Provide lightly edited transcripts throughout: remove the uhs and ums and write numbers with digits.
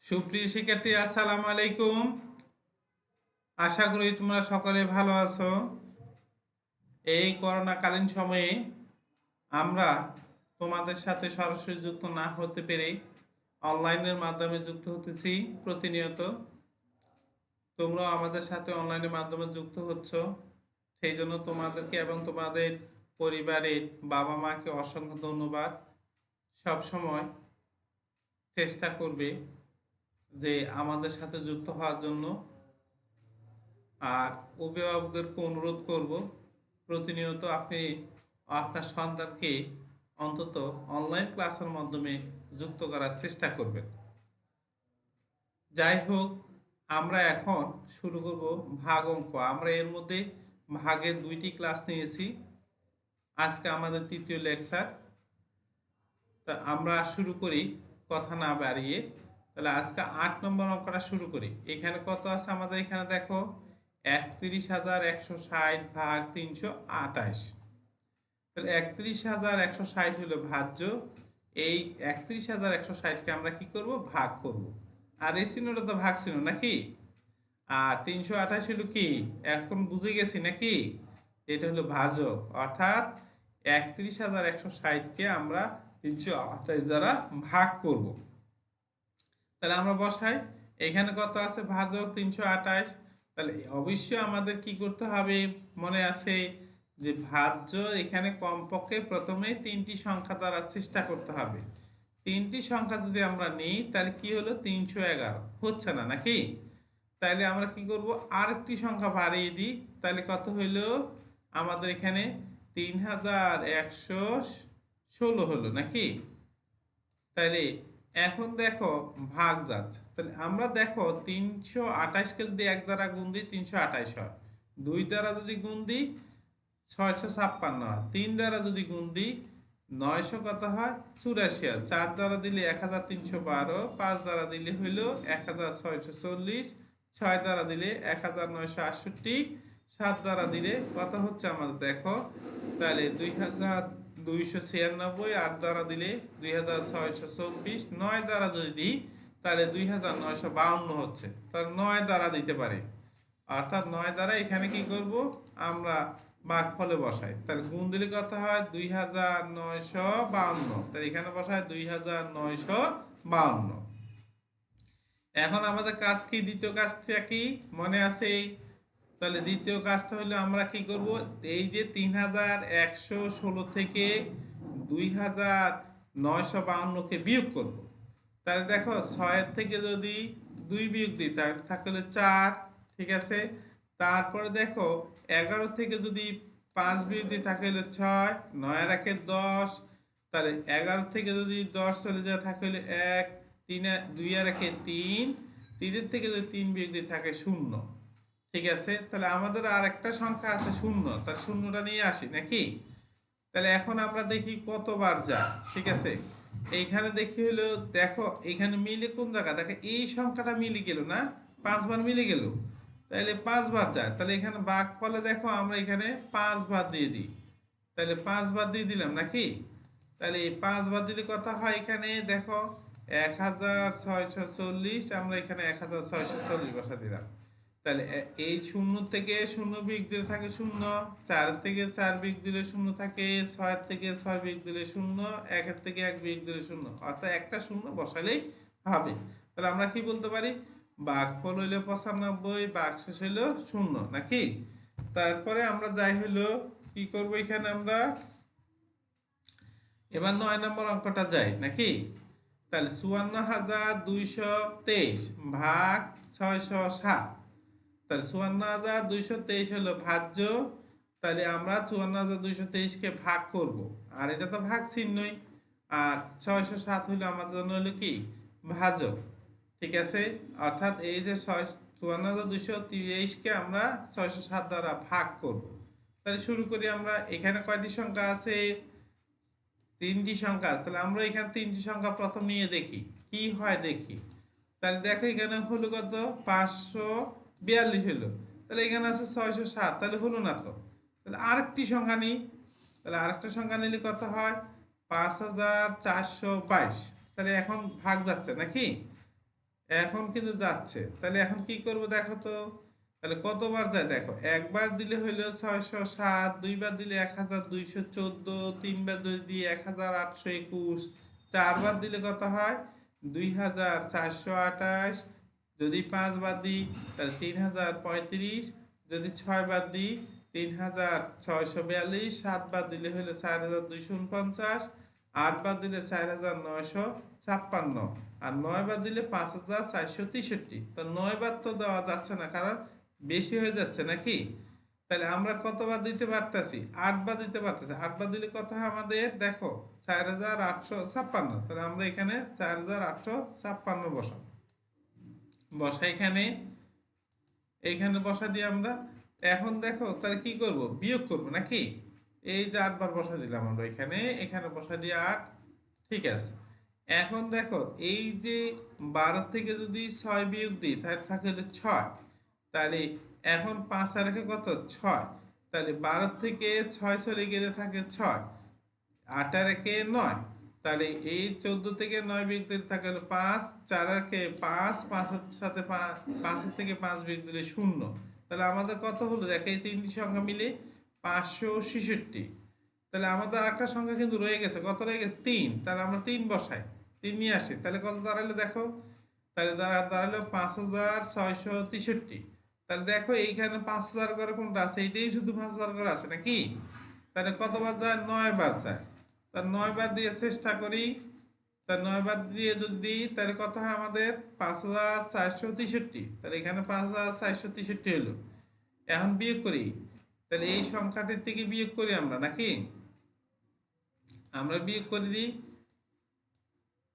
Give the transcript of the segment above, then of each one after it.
সুপ্রিয় শিক্ষার্থী, আসসালামু আলাইকুম। আশা করি তোমরা সকলে ভালো আছো। এই করোনাকালীন সময়ে আমরা তোমাদের সাথে সরাসরি যুক্ত না হতে পেরে অনলাইনের মাধ্যমে যুক্ত হতেছি প্রতিনিয়ত। তোমরাও আমাদের সাথে অনলাইনের মাধ্যমে যুক্ত হচ্ছ, সেই জন্য তোমাদেরকে এবং তোমাদের পরিবারের বাবা মাকে অসংখ্য ধন্যবাদ। সব সময় চেষ্টা করবে যে আমাদের সাথে যুক্ত হওয়ার জন্য। আর অভিভাবকদেরকে অনুরোধ করব, প্রতিনিয়ত আপনি আপনার সন্তানকে অন্তত অনলাইন ক্লাসের মাধ্যমে যুক্ত করার চেষ্টা করবেন। যাই হোক, আমরা এখন শুরু করব ভাগ অঙ্ক। আমরা এর মধ্যে ভাগের 2টি ক্লাস নিয়েছি। আজকে আমাদের তৃতীয় লেকচার। তা আমরা শুরু করি কথা না বাড়িয়ে। তাহলে আজকে 8 নম্বর অঙ্কটা শুরু করি। এখানে কত আছে আমাদের? এখানে দেখো 31,160 ভাগ 328। তাহলে 31,160 হলো ভাজ্য। এই 31,160কে আমরা কি করব? ভাগ করব। আর এই চিহ্নটা তো ভাগ চিহ্ন নাকি? আর 328 হলো কি? এখন বুঝে গেছি নাকি? এটা হলো ভাজক, অর্থাৎ 31,160কে আমরা 328 দ্বারা ভাগ করব। তাহলে আমরা বসাই। এখানে কত আছে? ভাজক 328। তাহলে অবশ্যই আমাদের কি করতে হবে? মনে আছে যে ভাজ্য এখানে কমপক্ষে প্রথমে 3টি সংখ্যা দ্বারা চেষ্টা করতে হবে। 3টি সংখ্যা যদি আমরা নিই তাহলে কি হলো? 311 হচ্ছে না নাকি? তাহলে আমরা কি করব? আরেকটি সংখ্যা বাড়িয়ে দিই। তাহলে কত হইল আমাদের? এখানে 3,116 হলো নাকি? তাহলে এখন দেখো ভাগ যাচ্ছে। তাহলে আমরা দেখো 328কে যদি 1 দ্বারা গুণ দিই 328 হয়, 2 দ্বারা যদি গুণ দিই 656 হয়, 3 দ্বারা যদি গুণ দিই 900 কত হয়? 84 হয়, 4 দ্বারা দিলে 1312, 5 দ্বারা দিলে হইল 1640, 6 দ্বারা দিলে 1968, 7 দ্বারা দিলে কত হচ্ছে আমাদের দেখো? তাহলে 2296, 8 দ্বারা দিলে 2624, 9 দ্বারা যদি দিই তাহলে 2952 হচ্ছে। তাহলে 9 দ্বারা দিতে পারি, অর্থাৎ 9 দ্বারা এখানে কি করব? আমরা ভাগফলে বসাই। তাহলে গুণ দিলে কত হয়? 2952। তাহলে এখানে বসায় 2952। এখন আমাদের কাজ কি? দ্বিতীয় কাজটা কি মনে আছে? তাহলে দ্বিতীয় কাজটা হলো আমরা কি করব? এই যে 3,116 থেকে 2,952কে বিয়োগ করব। তাহলে দেখো 6 থেকে যদি 2 বিয়োগ দিই তাহলে থাকলে 4, ঠিক আছে। তারপরে দেখো 11 থেকে যদি 5 বিয়োগ দিই থাকলে 6, 9 আর 1 10। তাহলে 11 থেকে যদি 10 চলে যায় থাকলে 1, 3 2 আর 1 3, 3 থেকে যদি 3 বিয়োগ দিই থাকে 0, ঠিক আছে। তাহলে আমাদের আর একটা সংখ্যা আছে 0, তার শূন্যটা নিয়ে আসি নাকি? তাহলে এখন আমরা দেখি কতবার যায়, ঠিক আছে। এইখানে দেখি হলো, দেখো এখানে মিলে কোন জায়গা? দেখো এই সংখ্যাটা মিলে গেল না? 5 বার মিলে গেল, তাহলে 5 বার যায়। তাহলে এখানে ভাগ ফলে দেখো আমরা এখানে 5 বার দিয়ে দিই। তাহলে 5 বার দিয়ে দিলাম নাকি? তাহলে এই 5 বার দিলে কত হয়? এখানে দেখো 1640, আমরা এখানে 1640 বসা দিলাম। তাহলে এই 0 থেকে 0 বিয়োগ দিলে থাকে 0, 4 থেকে 4 বিয়োগ দিলে 0 থাকে, 6 থেকে 6 বিয়োগ দিলে 0, 1 থেকে 1 বিয়োগ দিলে 0, অর্থাৎ একটা 0 বসালেই হবে। তাহলে আমরা কি বলতে পারি? ভাগফল হইলো 95, ভাগশেষ হইলো 0 নাকি? তারপরে আমরা যাই হইলো কি করব? এখানে আমরা এবার 9 নম্বর অঙ্কটা যাই নাকি? তাহলে 54,223 ভাগ 607। তাহলে 54,223 হলো ভাজ্য। তাহলে আমরা 54,223কে ভাগ করব, আর এটা তো ভাগ চিহ্নই। আর 607 হলো আমাদের জন্য হলো কি? ভাজক, ঠিক আছে। অর্থাৎ এই যে 54,223কে আমরা 607 দ্বারা ভাগ করব। তাহলে শুরু করি আমরা। এখানে কয়টি সংখ্যা আছে? 3টি সংখ্যা। তাহলে আমরা এখানে 3টি সংখ্যা প্রথম নিয়ে দেখি কি হয় দেখি। তাহলে দেখো এখানে হলো কত? 542 হলো। তাহলে এখানে আছে 607, তাহলে হলো না তো। তাহলে আরেকটি সংখ্যা নিই। তাহলে আরেকটা সংখ্যা নিলে কত হয়? 5,422। তাহলে এখন ভাগ যাচ্ছে নাকি? এখন কিন্তু যাচ্ছে, তাহলে এখন কি করব দেখো তো। তাহলে কতবার যায় দেখো, একবার দিলে হইলো 607, দুইবার দিলে 1214, তিনবার যদি দিই 1821, চারবার দিলে কত হয় 2428, যদি পাঁচবার দিই তাহলে 3035, যদি ছয়বার দিই 3642, সাতবার দিলে হইলো 4249, আটবার দিলে 4956, আর নয়বার দিলে 5463। তো নয়বার তো দেওয়া যাচ্ছে না, কারণ বেশি হয়ে যাচ্ছে নাকি। তাহলে আমরা কতবার দিতে পারতেছি, আটবার দিতে পারতেছি। আটবার দিলে কত হয় আমাদের দেখো 4856। তাহলে আমরা এখানে 4856 বসাবো। বসা এখানে, এইখানে বসা দিয়ে আমরা এখন দেখো তাহলে কি করব, বিয়োগ করব নাকি। এই যে আটবার বসা দিলাম আমরা এখানে, এখানে বসা দিয়ে আট। ঠিক আছে, এখন দেখো এই যে 12 থেকে যদি 6 বিয়োগ দিই তাহলে থাকে হলো 6। তাহলে এখন 5 আর একে কত 6, তাহলে 12 থেকে 6 চলে গেলে থাকে 6, 8 আর একে 9, তাহলে এই 14 থেকে 9 বিয়োগ দিলে থাকে হলো 5, 4 আর একে 5, 5 এর সাথে 5 থেকে 5 বিয়োগ দিলে 0। তাহলে আমাদের কত হলো দেখো, এই তিনটি সংখ্যা মিলে 566। তাহলে আমাদের আরেকটা সংখ্যা কিন্তু রয়ে গেছে, কত রয়ে গেছে 3। তাহলে আমরা 3 বসাই, 3 নিয়ে আসি, তাহলে কত দাঁড়ালো দেখো, তাহলে দাঁড়ালো 5663। তাহলে দেখো এইখানে 5000 করে কোনটা আছে, এইটাই শুধু 5000 করে আছে নাকি। তাহলে কতবার যায়, 9 বার যায়। তাহলে 9 বার দিয়ে চেষ্টা করি, তাহলে 9 বার দিয়ে যদি দিই তাহলে কত হয় আমাদের 5463। তাহলে এখানে 5463 হলো। এখন বিয়োগ করি, তাহলে এই সংখ্যাটির থেকে বিয়োগ করি আমরা নাকি, আমরা বিয়োগ করে দিই।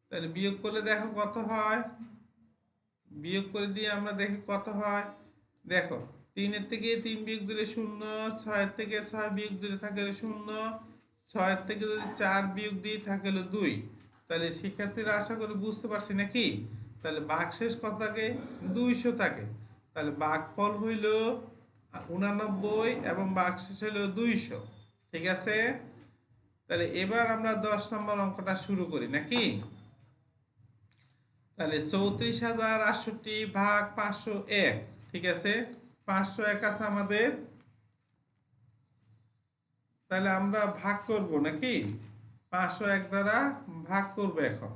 তাহলে বিয়োগ করলে দেখো কত হয়, বিয়োগ করে দিয়ে আমরা দেখি কত হয়। দেখো 3 থেকে 3 বিয়োগ দিলে 0, 6 থেকে 6 বিয়োগ দিলে থাকে 0, 6 থেকে যদি 4 বিয়োগ দিই থাকে 2। তাহলে শিক্ষার্থীরা আশা করি বুঝতে পারছি নাকি। তাহলে ভাগশেষ কত থাকে, 200 থাকে। তাহলে ভাগফল হইল 89 এবং ভাগশেষ হইল 200। ঠিক আছে, তাহলে এবার আমরা 10 নম্বর অঙ্কটা শুরু করি নাকি। তাহলে 34,068 ভাগ 501। ঠিক আছে, 501 আছে আমাদের, তাহলে আমরা ভাগ করব নাকি, 501 দ্বারা ভাগ করব এখন।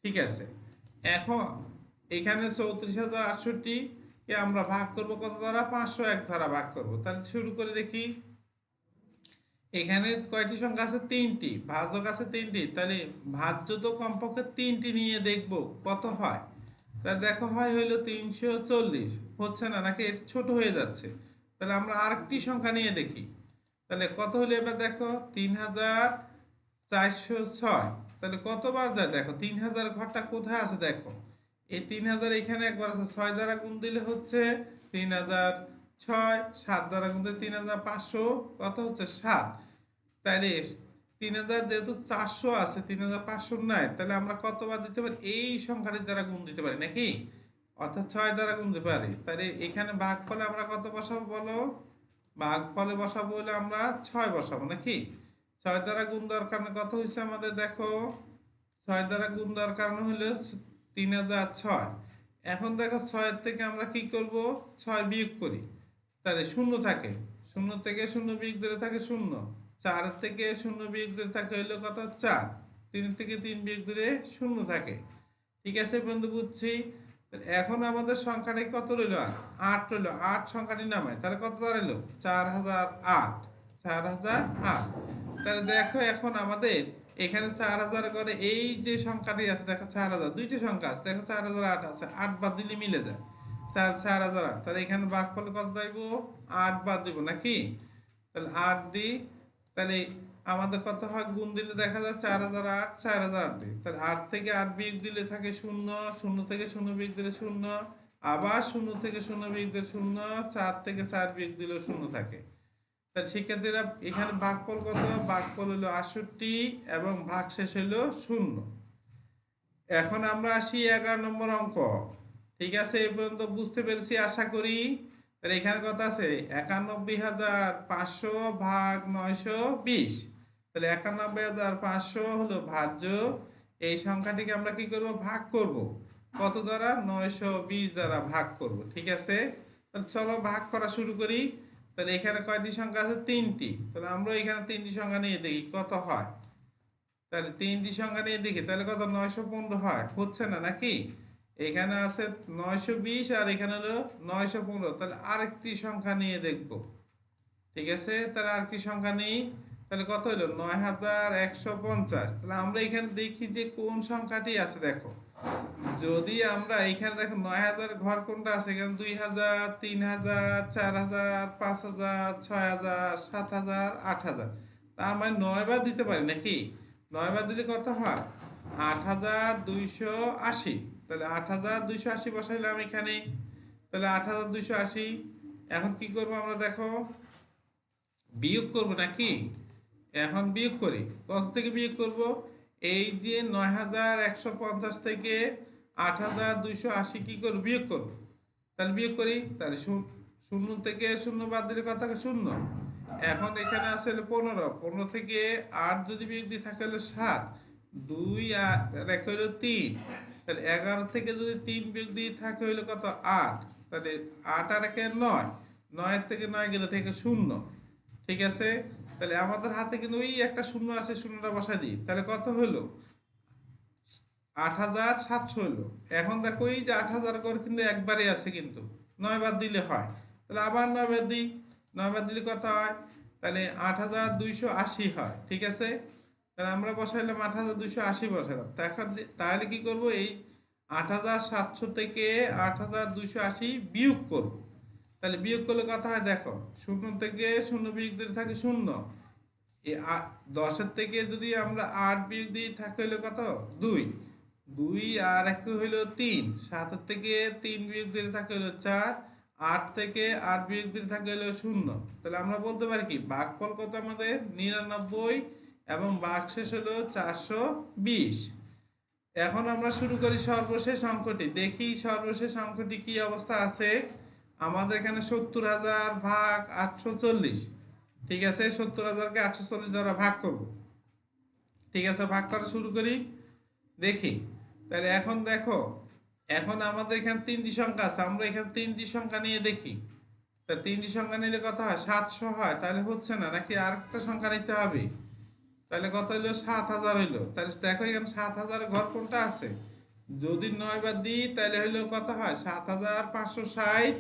ঠিক আছে, এখন এখানে 34,068 কে আমরা ভাগ করব কত দ্বারা, 501 দ্বারা ভাগ করব। তাহলে শুরু করে দেখি, এখানে কয়টি সংখ্যা আছে, তিনটি, ভাজক আছে তিনটি, তাহলে ভাজ্য তো কমপক্ষে তিনটি নিয়ে দেখব কত হয়। তাহলে দেখো হয় হইলো 340, হচ্ছে না নাকি, এটা ছোট হয়ে যাচ্ছে। তাহলে আমরা আরেকটি সংখ্যা নিয়ে দেখি, তাহলে কত হলো এবার দেখো 3406। তাহলে কতবার যায় দেখো, 3000 ঘরটা কোথায় আছে দেখো, এই 3000 এখানে একবার আছে, 6 দ্বারা গুণ দিলে হচ্ছে 3006, 7 দ্বারা গুণ দিলে 3500, কত হচ্ছে 7। তাইলে 3000 যেহেতু 400 আছে, 3500 নাই, তাহলে আমরা কতবার দিতে পারি, এই সংখ্যাটির দ্বারা গুণ দিতে পারি নাকি, অর্থাৎ 6 দ্বারা গুণ দিতে পারি। তাহলে এখানে ভাগফলে আমরা কত বসাবো বলো, ভাগফলে বসাবো হলে আমরা 6 বসাবো নাকি। 6 দ্বারা গুণ দেওয়ার কারণে কত হয়েছে আমাদের দেখো, 6 দ্বারা গুণ দেওয়ার কারণে হলো 3006। এখন দেখো 6 থেকে আমরা কি করব, 6 বিয়োগ করি, তাহলে 0 থাকে, 0 থেকে 0 বিয়োগ দিলে থাকে 0, 4 থেকে 0 বিয়োগ দিলে থাকে হইলো কত 4, 3 থেকে 3 বিয়োগ দিলে 0 থাকে। ঠিক আছে বন্ধু, বুঝছি। এখন আমাদের সংখ্যাটি কত রইল, 8 রইল। 8 সংখ্যাটি নামায়, তাহলে কত দাঁড়াইলো 4008, 4008। তাহলে দেখো এখন আমাদের এখানে 4000 করে এই যে সংখ্যাটি আছে দেখো, 4000 দুইটা সংখ্যা আছে দেখো, 4008 আছে, 8 বাদ দিলে মিলে যায় 4008। তাহলে এখানে ভাগফল কত দেব, 8 বাদ দিব নাকি। তাহলে 8 দিই, তাহলে আমাদের কত হয়, গুণ দিলে দেখা যায় 4008, 4008 দিই। তাহলে 8 থেকে 8 বিয়োগ দিলে থাকে 0, 0 থেকে 0 বিয়োগ দিলে 0, আবার 0 থেকে 0 বিয়োগ দিলে 0, 4 থেকে 4 বিয়োগ দিলেও 0 থাকে। তাহলে শিক্ষার্থীরা এখানে ভাগফল কত, ভাগফল হলো 68 এবং ভাগশেষ হলো 0। এখন আমরা আসি 11 নম্বর অঙ্ক। ঠিক আছে, এই পর্যন্ত বুঝতে পেরেছি আশা করি। তাহলে এখানে কত আছে, 91,500 ভাগ 920। তাহলে 91,500 হলো ভাজ্য, এই সংখ্যাটিকে আমরা কি করব, ভাগ করব। কত দ্বারা 920 দ্বারা ভাগ করব। ঠিক আছে, তাহলে চলো ভাগ করা শুরু করি। তাহলে এখানে কয়টি সংখ্যা আছে? 3টি। তাহলে আমরা এখানে 3টি সংখ্যা নিয়ে দেখি কত হয়। তাহলে 3টি সংখ্যা নিয়ে দেখি, তাহলে কত? 915 হয়। হচ্ছে না নাকি? এখানে আছে 920 আর এখানে হলো 915। তাহলে আরেকটি সংখ্যা নিয়ে দেখব। ঠিক আছে, তাহলে আরেকটি সংখ্যা নেই। তাহলে কত হলো? 9150। তাহলে আমরা এখানে দেখি যে কোন সংখ্যাটি আছে। দেখো, যদি আমরা এখানে দেখো 9000 ঘর কোনটা আছে? এখানে 2000, 3000, 4000, 5000, 6000, 7000, 8000। তা আমরা 9 বার দিতে পারি নাকি? 9 বার দিলে কত হয়? 8280। তাহলে 8280 বসাইলাম এখানে। তাহলে 8280। এখন কি করবো আমরা? দেখো, বিয়োগ করব নাকি? এখন বিয়োগ করি। কত থেকে বিয়োগ করব? এই যে 9150 থেকে 8280 কি করব? বিয়োগ করব। তাহলে বিয়োগ করি। তাহলে শূন্য থেকে শূন্য বাদ দিলে কত থাকে? শূন্য। এখন এখানে আছে হলো 15। 15 থেকে 8 যদি বিয়োগ দিই থাকে হলো 7। 2 আর এক হইলো 3। তাহলে 11 থেকে যদি 3 বিয়োগ দিই থাকে হইলো কত? 8। তাহলে 8 আর 1 9। 9 থেকে 9 গেলে থেকে শূন্য। ঠিক আছে, তাহলে আমাদের হাতে কিন্তু ওই একটা শূন্য আছে, শূন্যটা বসাই দিই। তাহলে কত হলো? 8700 হলো। এখন দেখো এই যে 8000 ঘর কিন্তু একবারে আছে, কিন্তু 9 বার দিলে হয়। তাহলে আবার 9 বার দিই। 9 বার দিলে কত হয়? তাহলে 8280 হয়। ঠিক আছে, তাহলে আমরা বসাইলাম 8280 বসাইলাম। তা এখন তাহলে কি করব? এই 8700 থেকে 8280 বিয়োগ করব। তাহলে বিয়োগ করলে কত হয়? দেখো, শূন্য থেকে শূন্য বিয়োগ দিলে থাকে শূন্য। এই 10-এর থেকে যদি আমরা 8 বিয়োগ দিই থাকে হইলো কত? 2। 2 আর 1 হইলো 3। 7-এর থেকে 3 বিয়োগ দিলে থাকে হইলো 4। 8 থেকে 8 বিয়োগ দিলে থাকে হইলো 0। তাহলে আমরা বলতে পারি কি ভাগফল কত আমাদের? 99 এবং ভাগশেষ হলো 420। এখন আমরা শুরু করি সর্বশেষ অঙ্কটি। দেখি সর্বশেষ অঙ্কটি কি অবস্থা আছে। আমাদের এখানে 70,000 ভাগ 840। ঠিক আছে, 70,000-কে 840 দ্বারা ভাগ করব। ঠিক আছে, ভাগ করা শুরু করি। দেখি, তাহলে এখন দেখো, এখন আমাদের এখানে 3টি সংখ্যা আছে। আমরা এখানে 3টি সংখ্যা নিয়ে দেখি। তা 3টি সংখ্যা নিলে কত হয়? 700 হয়। তাহলে হচ্ছে না নাকি? আরেকটা সংখ্যা নিতে হবে। তাহলে কত হইলো? 7000 হইলো। তাহলে দেখো এখানে 7000 ঘর কোনটা আছে? যদি 9 বার দিই তাহলে হইলো কত হয়? 7560।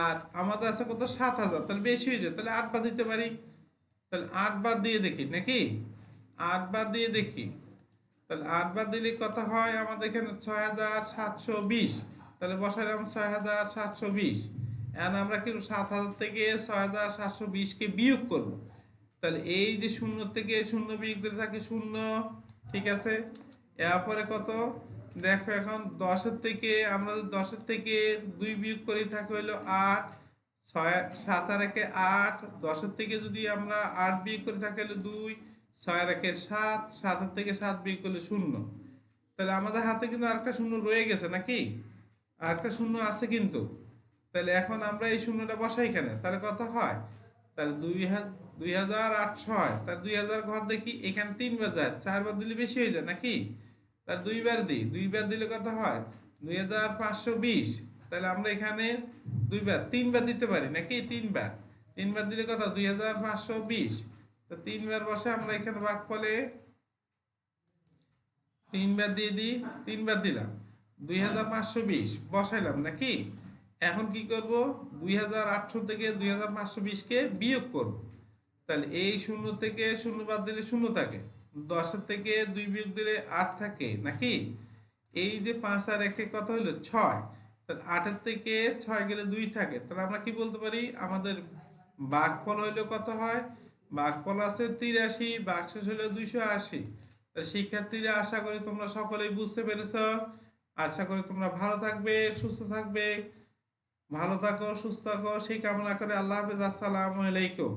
আর আমাদের আছে কত? 7000। তাহলে বেশি হয়ে যায়। তাহলে 8 বার দিতে পারি। তাহলে 8 বার দিয়ে দেখি নাকি? 8 বার দিয়ে দেখি। তাহলে 8 বার দিলে কত হয়? আমাদের এখানে 6720। তাহলে বসাইলাম 6720। এখন আমরা কিন্তু 7000 থেকে 6720 কে বিয়োগ করব। তাহলে এই যে শূন্য থেকে শূন্য বিয়োগ দিলে থাকে শূন্য। ঠিক আছে, এরপরে কত? দেখো, এখন 10-এর থেকে আমরা যদি 10-এর থেকে 2 বিয়োগ করি থাকে হইলো 8। 6 7 আর 1 8। 10-এর থেকে যদি আমরা 8 বিয়োগ করি থাকে হলো 2। 6 আর 1 7। 7-এর থেকে 7 বিয়োগ করলে 0। তাহলে আমাদের হাতে কিন্তু আরেকটা শূন্য রয়ে গেছে নাকি? আরেকটা শূন্য আছে কিন্তু। তাহলে এখন আমরা এই শূন্যটা বসাই এখানে। তাহলে কত হয়? তাহলে 2800 হয়। তাহলে 2000 ঘর দেখি। এখানে 3 বার যায়, 4 বার দিলে বেশি হয়ে যায় নাকি? তাহলে 2 বার দিই। 2 বার দিলে কত হয়? 2520। তাহলে আমরা এখানে 2 বার 3 বার দিতে পারি নাকি? 3 বার। 3 বার দিলে কত? 2520। তো 3 বার বসে আমরা এখানে ভাগফলে 3 বার দিয়ে দিই। 3 বার দিলাম। 2520 বসাইলাম নাকি? এখন কি করব? 2800 থেকে 2520 কে বিয়োগ করব। তাহলে এই শূন্য থেকে শূন্য বাদ দিলে শূন্য থাকে। 10-এর থেকে 2 বিয়োগ দিলে 8 থাকে নাকি? এই যে 5 আর 1 কত হলো? 6। তাহলে 8-এর থেকে 6 গেলে 2 থাকে। তাহলে আমরা কি বলতে পারি? আমাদের ভাগফল হইলো কত হয়? ভাগফল আছে 83, ভাগশেষ হলো 280। তাহলে শিক্ষার্থীরা, আশা করি তোমরা সকলেই বুঝতে পেরেছ। আশা করি তোমরা ভালো থাকবে, সুস্থ থাকবে। ভালো থাকো, সুস্থ থাকো, সেই কামনা করে আল্লাহ হাফেজ। আসসালামু আলাইকুম।